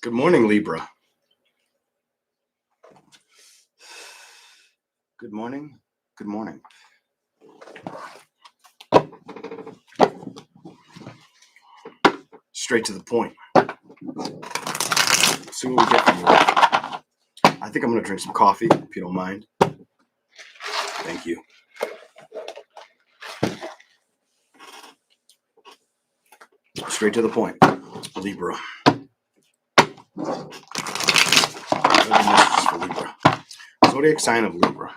Good morning, Libra. Good morning. Good morning. Straight to the point. See what we get from you. I think I'm going to drink some coffee, if you don't mind. Thank you. Straight to the point, Libra. Messages for Libra. Zodiac sign of Libra.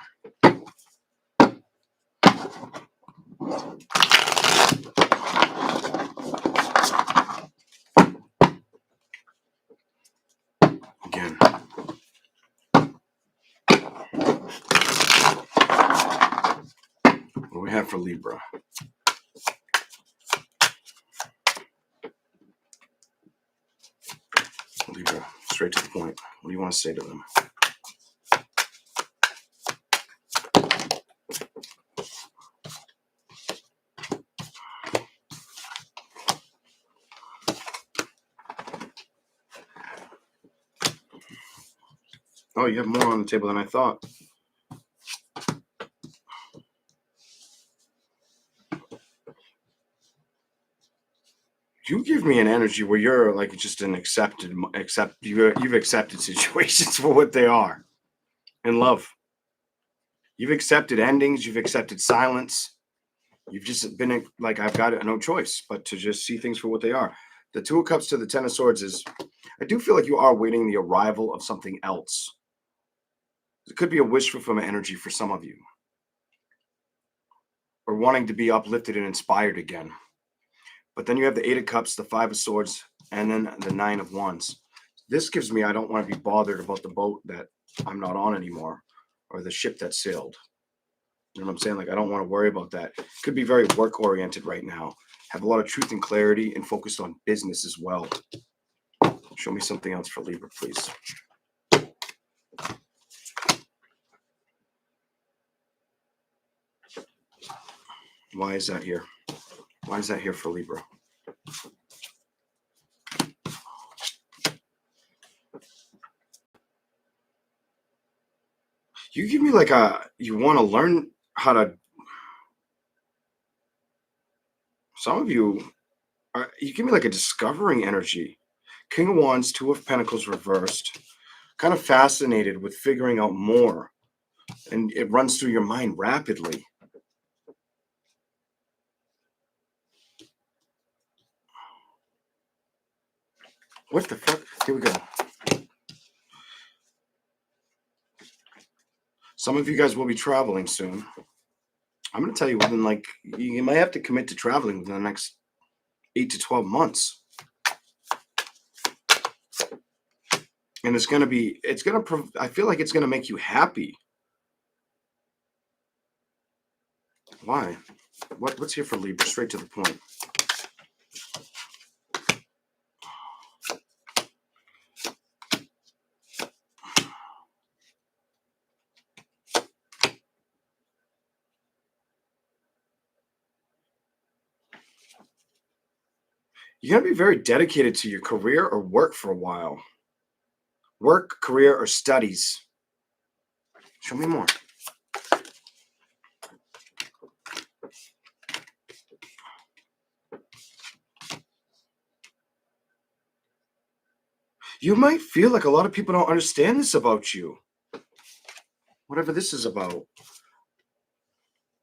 Again. What do we have for Libra? Libra, straight to the point. What do you want to say to them? Oh, you have more on the table than I thought. You give me an energy where you're like just an you've accepted situations for what they are in love. You've accepted endings. You've accepted silence. You've just been like, I've got no choice but to just see things for what they are. The Two of Cups to the Ten of Swords is, I do feel like you are waiting the arrival of something else. It could be a wish fulfillment energy for some of you, or wanting to be uplifted and inspired again. But then you have the Eight of Cups, the Five of Swords, and then the Nine of Wands. This gives me, I don't want to be bothered about the boat that I'm not on anymore, or the ship that sailed. You know what I'm saying? Like, I don't want to worry about that. Could be very work-oriented right now. Have a lot of truth and clarity and focused on business as well. Show me something else for Libra, please. Why is that here? Why is that here for Libra? You give me like you want to learn how to, some of you, you give me like a discovering energy. King of Wands, Two of Pentacles reversed. Kind of fascinated with figuring out more. And it runs through your mind rapidly. What the fuck? Here we go. Some of you guys will be traveling soon. I'm going to tell you within like, you might have to commit to traveling within the next 8 to 12 months. And it's going to be, I feel like it's going to make you happy. Why? What's here for Libra? Straight to the point. You're going to be very dedicated to your career or work for a while. Work, career, or studies. Show me more. You might feel like a lot of people don't understand this about you. Whatever this is about.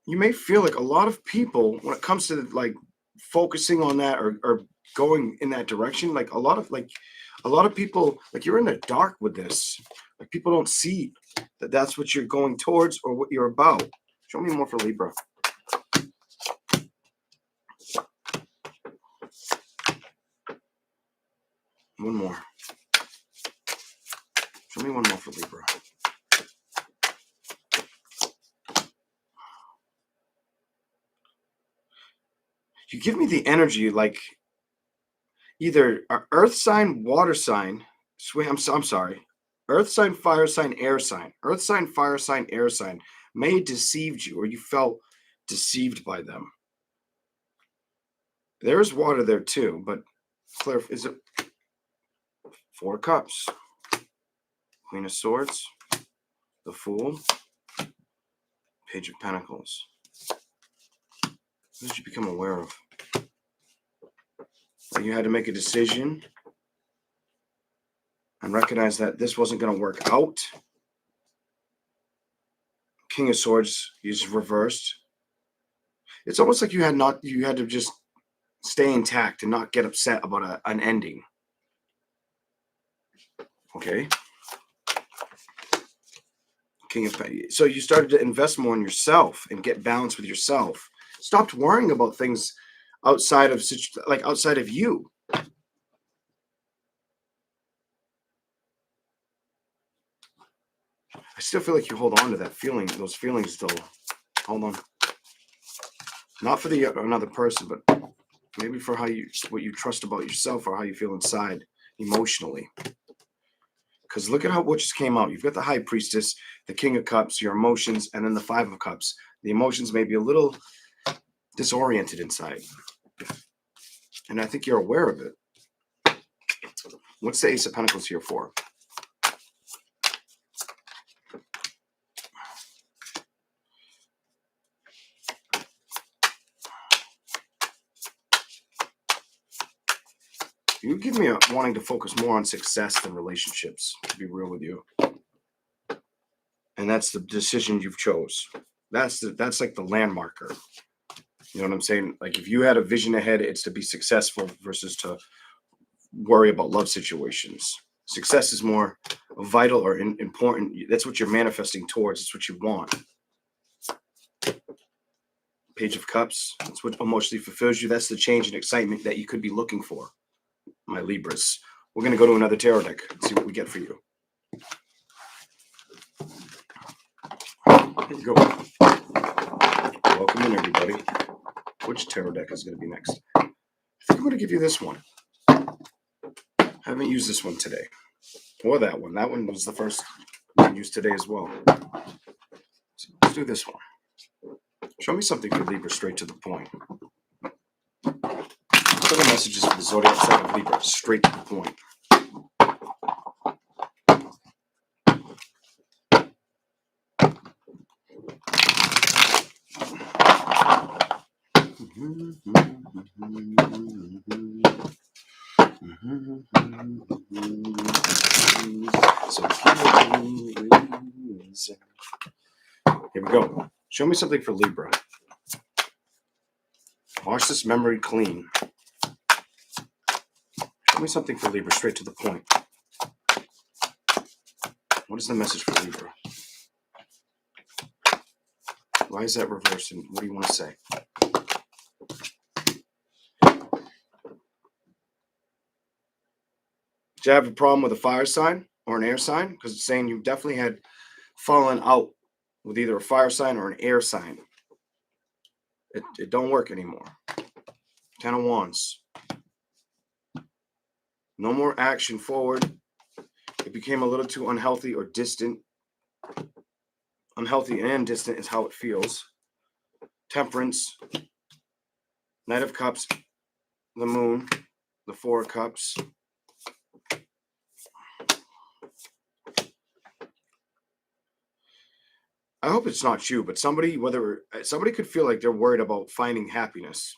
You may feel like a lot of people, when it comes to like focusing on that or going in that direction, like a lot of people, like you're in the dark with this. Like people don't see that that's what you're going towards or what you're about. Show me more for Libra. One more. Show me one more for Libra. You give me the energy like either an earth sign, water sign, I'm sorry. Earth sign, fire sign, air sign. Earth sign, fire sign, air sign may have deceived you or you felt deceived by them. There's water there too, but is it? Four of Cups, Queen of Swords, the Fool, Page of Pentacles. What did you become aware of? That you had to make a decision and recognize that this wasn't going to work out. King of Swords is reversed. It's almost like you had to just stay intact and not get upset about an ending. Okay. So you started to invest more in yourself and get balance with yourself. Stopped worrying about things outside of you. I still feel like you hold on to that feeling, those feelings still. Hold on. Not for another person, but maybe for what you trust about yourself or how you feel inside emotionally. Because look at what just came out. You've got the High Priestess, the King of Cups, your emotions, and then the Five of Cups. The emotions may be a little disoriented inside. And I think you're aware of it. What's the Ace of Pentacles here for? You give me wanting to focus more on success than relationships, to be real with you. And that's the decision you've chose. That's like the landmarker. You know what I'm saying? Like if you had a vision ahead, it's to be successful versus to worry about love situations. Success is more vital or important. That's what you're manifesting towards. It's what you want. Page of Cups. That's what emotionally fulfills you. That's the change and excitement that you could be looking for. My Libras. We're going to go to another tarot deck and see what we get for you. Here you go. Welcome in, everybody. Which tarot deck is going to be next? I think I'm going to give you this one. I haven't used this one today. Or that one. That one was the first one used today as well. So let's do this one. Show me something for Libra straight to the point. What are the messages for the zodiac sign of Libra straight to the point? So here we go. Show me something for Libra. Wash this memory clean. Show me something for Libra, straight to the point. What is the message for Libra? Why is that reversed, and what do you want to say? Do you have a problem with a fire sign or an air sign? Because it's saying you definitely had fallen out with either a fire sign or an air sign. It don't work anymore. 10 of Wands. No more action forward. It became a little too unhealthy or distant. Unhealthy and distant is how it feels. Temperance. Knight of Cups. The Moon. The Four of Cups. I hope it's not you, but somebody could feel like they're worried about finding happiness.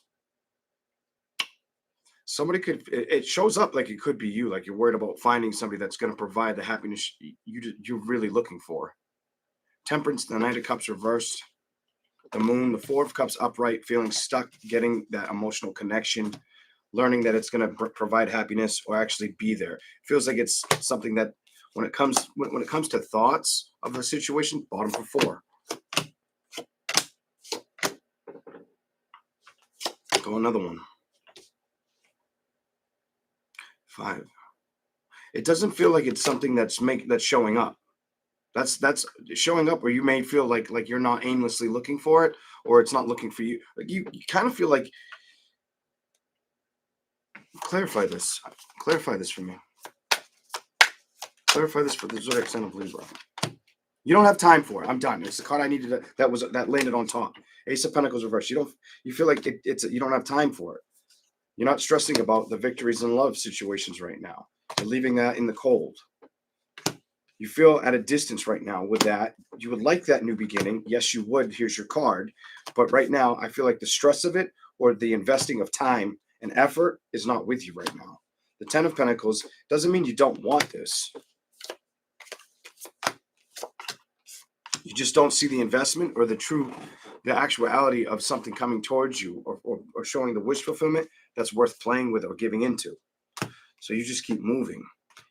It shows up like it could be you, like you're worried about finding somebody that's going to provide the happiness you're really looking for. Temperance, the Knight of Cups reversed. The Moon, the Four of Cups upright, feeling stuck, getting that emotional connection, learning that it's going to provide happiness or actually be there. It feels like it's something that when it comes to thoughts of a situation, bottom for 4. Go another one. 5. It doesn't feel like it's something that's showing up. That's showing up, or you may feel like you're not aimlessly looking for it, or it's not looking for you. Like you kind of feel like. Clarify this for me. Clarify this for the zodiac sign of Libra. You don't have time for it. I'm done. It's the card I needed that landed on top. Ace of Pentacles reversed. You feel like you don't have time for it. You're not stressing about the victories in love situations right now. You're leaving that in the cold. You feel at a distance right now with that. You would like that new beginning. Yes, you would. Here's your card. But right now, I feel like the stress of it or the investing of time and effort is not with you right now. The Ten of Pentacles doesn't mean you don't want this. You just don't see the investment or the actuality of something coming towards you or showing the wish fulfillment that's worth playing with or giving into. So you just keep moving.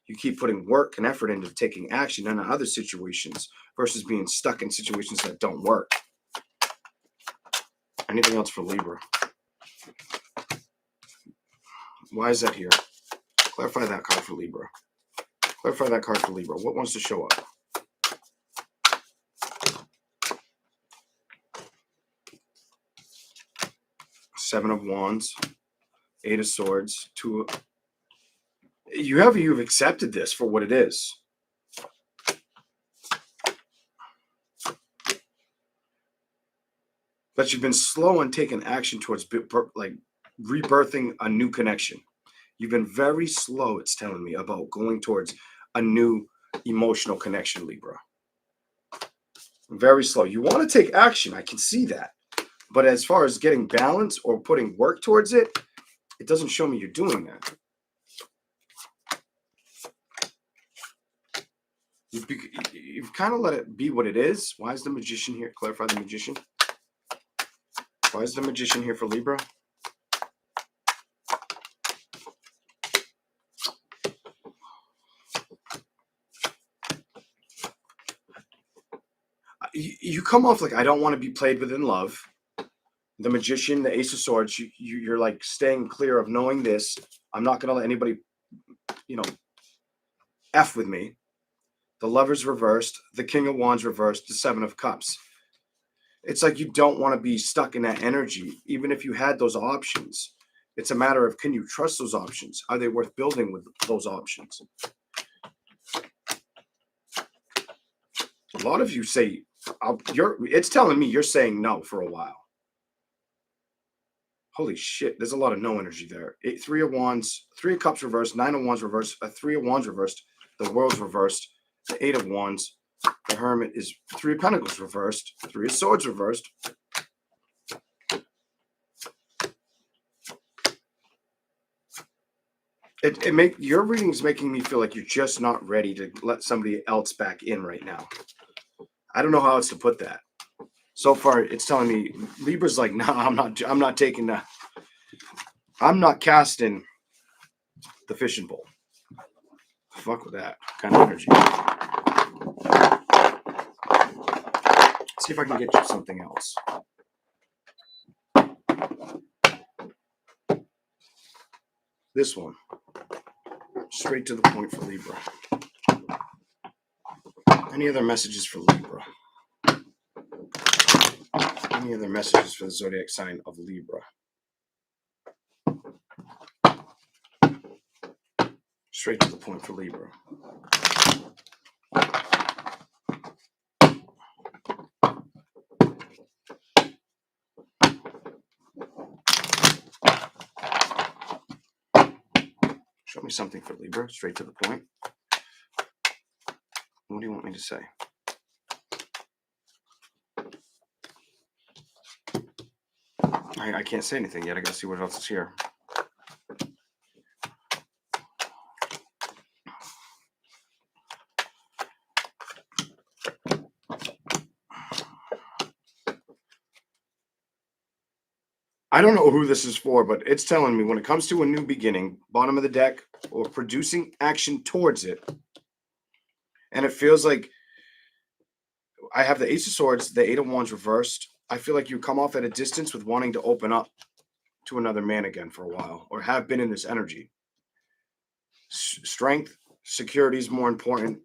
You keep putting work and effort into taking action in other situations versus being stuck in situations that don't work. Anything else for Libra? Why is that here? Clarify that card for Libra. Clarify that card for Libra. What wants to show up? Seven of Wands, Eight of Swords, You've accepted this for what it is. But you've been slow on taking action towards like rebirthing a new connection. You've been very slow, it's telling me, about going towards a new emotional connection, Libra. Very slow. You want to take action. I can see that. But as far as getting balance or putting work towards it, it doesn't show me you're doing that. You've kind of let it be what it is. Why is the Magician here? Clarify the Magician. Why is the Magician here for Libra? You come off like I don't want to be played with in love. The Magician, the Ace of Swords, you're like staying clear of knowing this. I'm not going to let anybody, F with me. The Lover's reversed, the King of Wands reversed, the Seven of Cups. It's like you don't want to be stuck in that energy, even if you had those options. It's a matter of, can you trust those options? Are they worth building with those options? A lot of you say, it's telling me you're saying no for a while. Holy shit, there's a lot of no energy there. Three of Wands, Three of Cups reversed, Nine of Wands reversed, Three of Wands reversed, the World's reversed, the Eight of Wands, the Hermit is Three of Pentacles reversed, Three of Swords reversed. Your reading is making me feel like you're just not ready to let somebody else back in right now. I don't know how else to put that. So far, it's telling me Libra's like, no, I'm not taking that. I'm not casting the fishing pole. Fuck with that kind of energy. See if I can get you something else. This one. Straight to the point for Libra. Any other messages for Libra? Any other messages for the zodiac sign of Libra? Straight to the point for Libra. Show me something for Libra. Straight to the point. What do you want me to say? I can't say anything yet. I gotta see what else is here. I don't know who this is for, but it's telling me when it comes to a new beginning, bottom of the deck, or producing action towards it, and it feels like I have the Ace of Swords, the Eight of Wands reversed. I feel like you come off at a distance with wanting to open up to another man again for a while, or have been in this energy. Strength, security is more important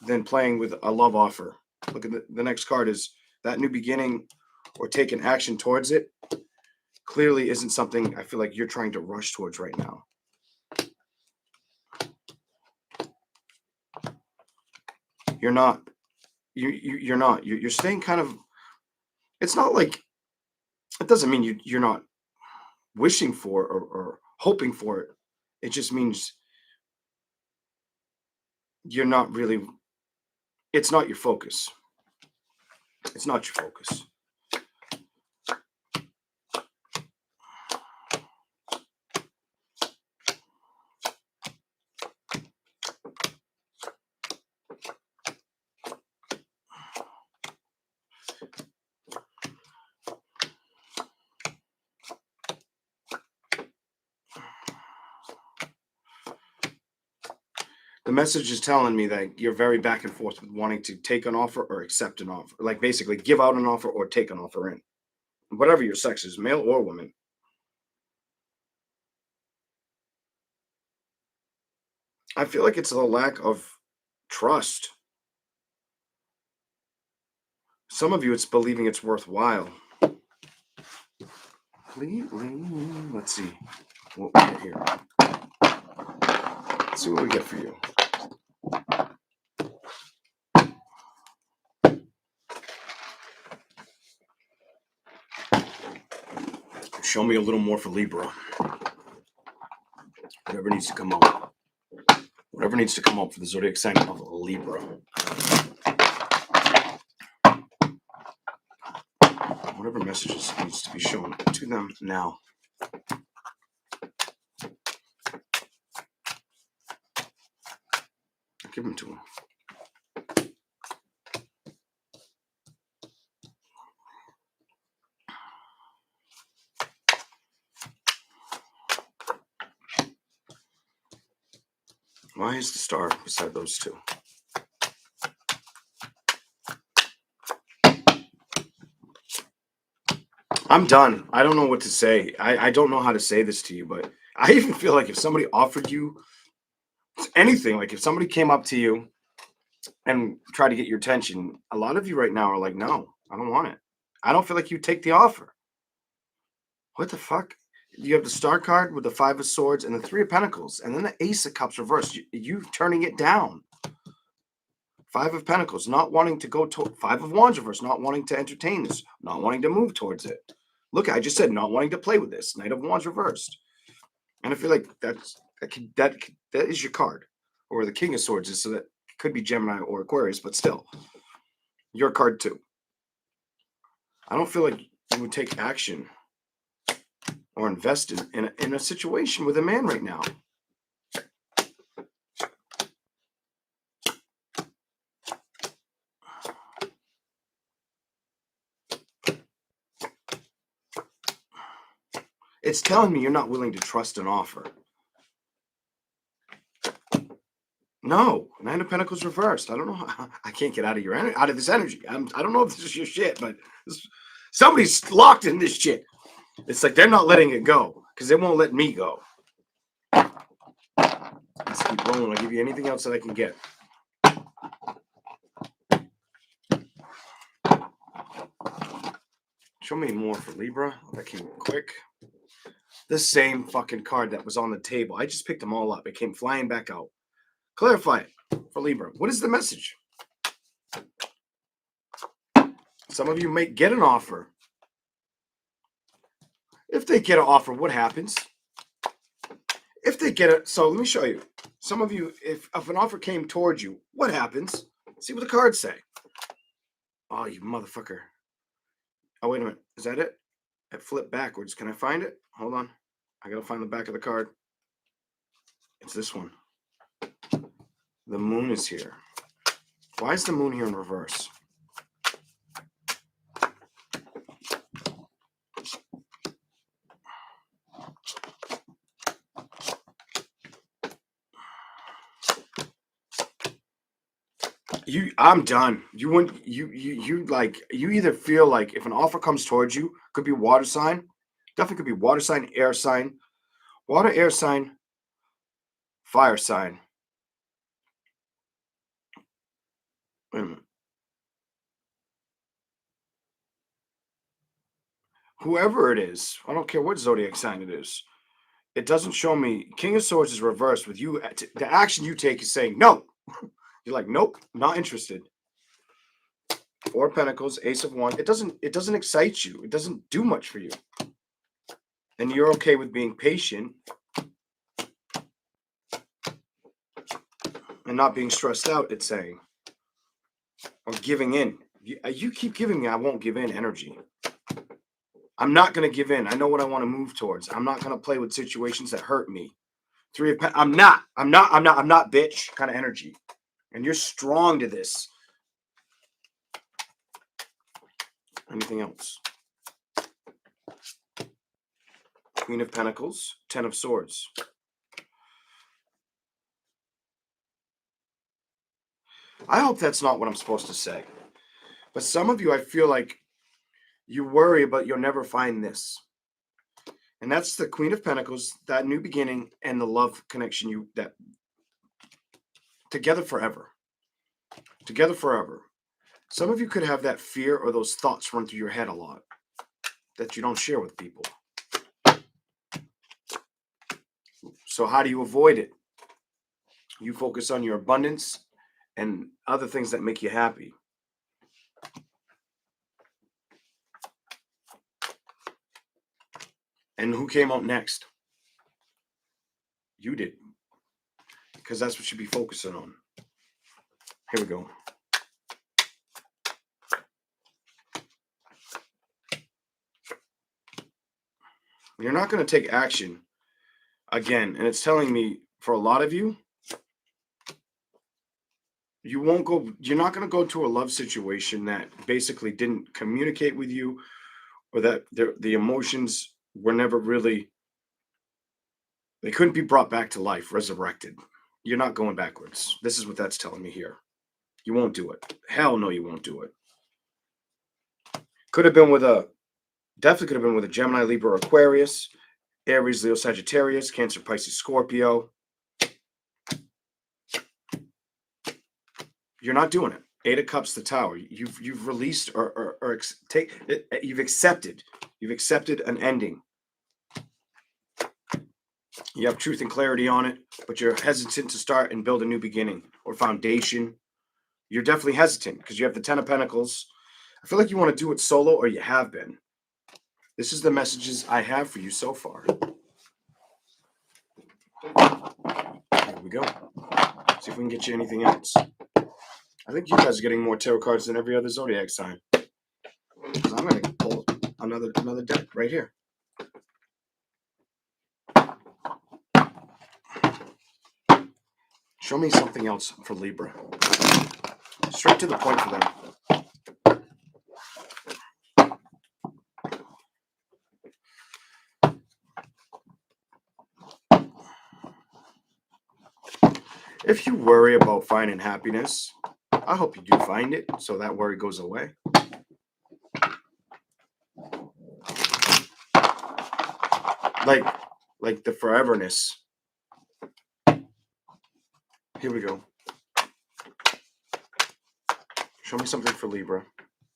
than playing with a love offer. Look at the next card is that new beginning or taking action towards it. Clearly isn't something I feel like you're trying to rush towards right now. You're not. You're not. You're staying kind of. It's not like. It doesn't mean you're not wishing for or hoping for it. It just means you're not really, it's not your focus. It's not your focus. The message is telling me that you're very back and forth with wanting to take an offer or accept an offer. Like basically give out an offer or take an offer in. Whatever your sex is, male or woman. I feel like it's a lack of trust. Some of you, it's believing it's worthwhile. Let's see what we get here. Let's see what we get for you. Show me a little more for Libra. Whatever needs to come up. Whatever needs to come up for the zodiac sign of Libra. Whatever messages needs to be shown to them now. Give them to them. Why is the star beside those two? I'm done. I don't know what to say. I don't know how to say this to you, but I even feel like if somebody offered you anything, like if somebody came up to you and tried to get your attention, a lot of you right now are like, no, I don't want it. I don't feel like you take the offer. What the fuck? You have the star card with the 5 of swords and the 3 of pentacles, and then the ace of cups reversed. You turning it down. 5 of pentacles, not wanting to go to 5 of wands reversed, not wanting to entertain this, not wanting to move towards it. Look, I just said not wanting to play with this. Knight of wands reversed. And I feel like that is your card. Or the king of swords is, so that could be Gemini or Aquarius, but still, your card too. I don't feel like you would take action or invest in a situation with a man right now. It's telling me you're not willing to trust an offer. No, 9 of Pentacles reversed. I don't know how, I can't get out of this energy. I don't know if this is your shit, but somebody's locked in this shit. It's like they're not letting it go because they won't let me go. Let's keep rolling. I'll give you anything else that I can get. Show me more for Libra. That came quick. The same fucking card that was on the table. I just picked them all up. It came flying back out. Clarify it for Libra. What is the message? Some of you may get an offer. If they get an offer, what happens? If they get it, so let me show you. Some of you, if an offer came towards you, what happens? See what the cards say. Oh, you motherfucker. Oh, wait a minute. Is that it? It flipped backwards. Can I find it? Hold on. I gotta find the back of the card. It's this one. The moon is here. Why is the moon here in reverse? I'm done. You either feel like if an offer comes towards you, could be water sign, definitely could be water sign, air sign, water, air sign, fire sign. Wait a minute. Whoever it is, I don't care what zodiac sign it is. It doesn't show me. King of Swords is reversed with you. The action you take is saying no. You're like, nope, not interested. 4 of Pentacles, Ace of Wands. It doesn't excite you. It doesn't do much for you. And you're okay with being patient and not being stressed out, it's saying, or giving in. You keep giving me, I won't give in energy. I'm not going to give in. I know what I want to move towards. I'm not going to play with situations that hurt me. I'm not, bitch kind of energy. And you're strong to this. Anything else? Queen of Pentacles, Ten of Swords. I hope that's not what I'm supposed to say. But some of you, I feel like you worry, but you'll never find this. And that's the Queen of Pentacles, that new beginning, and the love connection that together forever. Together forever. Some of you could have that fear or those thoughts run through your head a lot that you don't share with people. So how do you avoid it? You focus on your abundance and other things that make you happy. And who came out next? You did. Because that's what you'd be focusing on. Here we go. You're not going to take action again. And it's telling me, for a lot of you, you're not going to go to a love situation that basically didn't communicate with you, or that the emotions were never really, they couldn't be brought back to life, resurrected. You're not going backwards. This is what that's telling me here. You won't do it. Hell no, you won't do it. Definitely could have been with a Gemini, Libra, Aquarius, Aries, Leo, Sagittarius, Cancer, Pisces, Scorpio. You're not doing it. Eight of Cups, the Tower. You've released you've accepted. You've accepted an ending. You have truth and clarity on it, but you're hesitant to start and build a new beginning or foundation. You're definitely hesitant because you have the Ten of Pentacles. I feel like you want to do it solo, or you have been. This is the messages I have for you so far. Here we go. See if we can get you anything else. I think you guys are getting more tarot cards than every other zodiac sign. I'm going to pull another deck right here. Show me something else for Libra. Straight to the point for them. If you worry about finding happiness, I hope you do find it, so that worry goes away. Like the foreverness. Here we go. Show me something for Libra.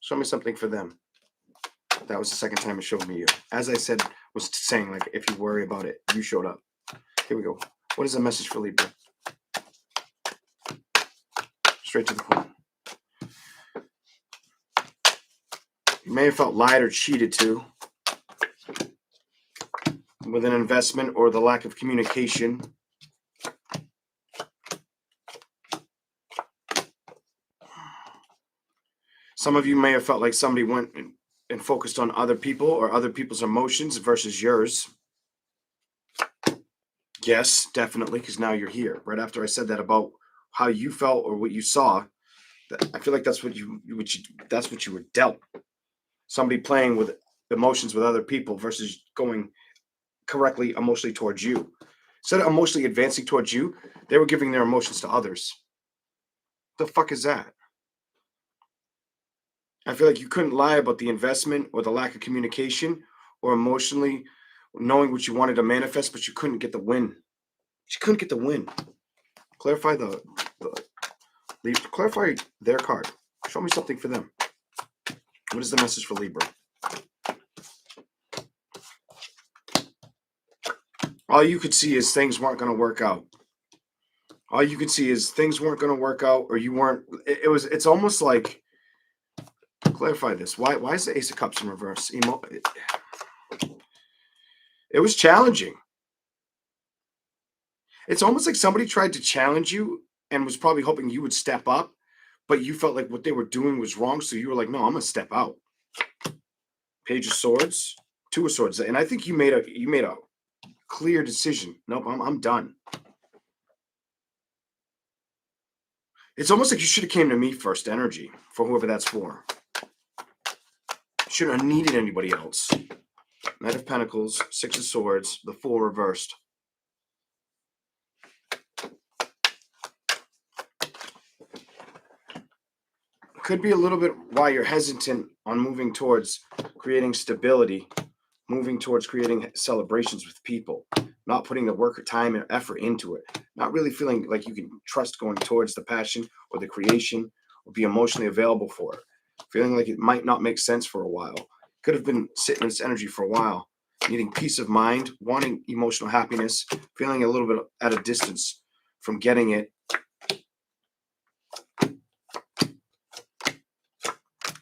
Show me something for them. That was the second time it showed me you. As I said, was saying, like, if you worry about it, you showed up. Here we go. What is the message for Libra? Straight to the point. You may have felt lied or cheated to with an investment or the lack of communication. Some of you may have felt like somebody went and focused on other people or other people's emotions versus yours. Yes, definitely, because now you're here. Right after I said that about how you felt or what you saw, I feel like that's what you were dealt. Somebody playing with emotions with other people versus going correctly emotionally towards you. Instead of emotionally advancing towards you, they were giving their emotions to others. The fuck is that? I feel like you couldn't lie about the investment or the lack of communication or emotionally knowing what you wanted to manifest, but you couldn't get the win. You couldn't get the win. Clarify clarify their card. Show me something for them. What is the message for Libra? All you could see is things weren't going to work out. All you could see is things weren't going to work out, or you weren't. It's almost like, clarify this. Why is the Ace of Cups in reverse? It was challenging. It's almost like somebody tried to challenge you and was probably hoping you would step up, but you felt like what they were doing was wrong. So you were like, no, I'm gonna step out. Page of Swords, Two of Swords. And I think you made a clear decision. Nope, I'm done. It's almost like you should have came to me first, energy, for whoever that's for. Shouldn't have needed anybody else. Knight of Pentacles, Six of Swords, the Fool reversed. Could be a little bit why you're hesitant on moving towards creating stability, moving towards creating celebrations with people, not putting the work or time and effort into it, not really feeling like you can trust going towards the passion or the creation or be emotionally available for it, feeling like it might not make sense for a while. Could have been sitting in this energy for a while, needing peace of mind, wanting emotional happiness, feeling a little bit at a distance from getting it.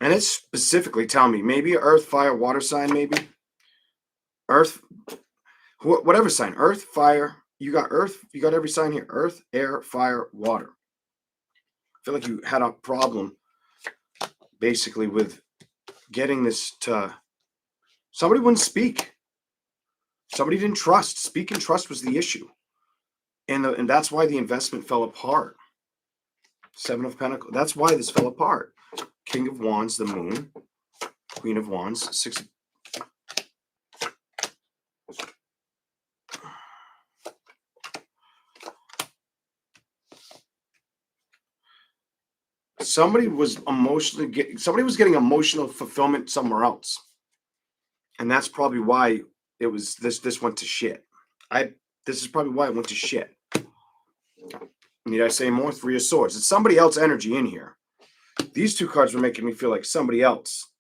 And it's specifically telling me maybe earth, fire, water sign, maybe earth, whatever sign, earth, fire. You got earth, you got every sign here: earth, air, fire, water. I feel like you had a problem basically with getting this to somebody wouldn't speak. Somebody didn't trust. Speak and trust was the issue. And that's why the investment fell apart. Seven of Pentacles. That's why this fell apart. King of Wands, the Moon. Queen of Wands, Six. Somebody was getting emotional fulfillment somewhere else. And that's probably why it was this went to shit. This is probably why it went to shit. Need I say more? Three of Swords. It's somebody else energy in here. These two cards were making me feel like somebody else.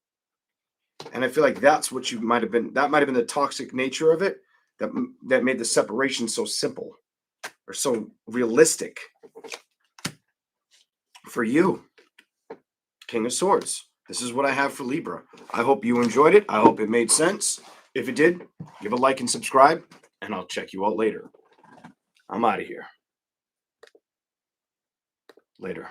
And I feel like that's what you might have been. That might have been the toxic nature of it that made the separation so simple or so realistic for you. King of Swords. This is what I have for Libra. I hope you enjoyed it. I hope it made sense. If it did, give a like and subscribe, and I'll check you out later. I'm out of here. Later.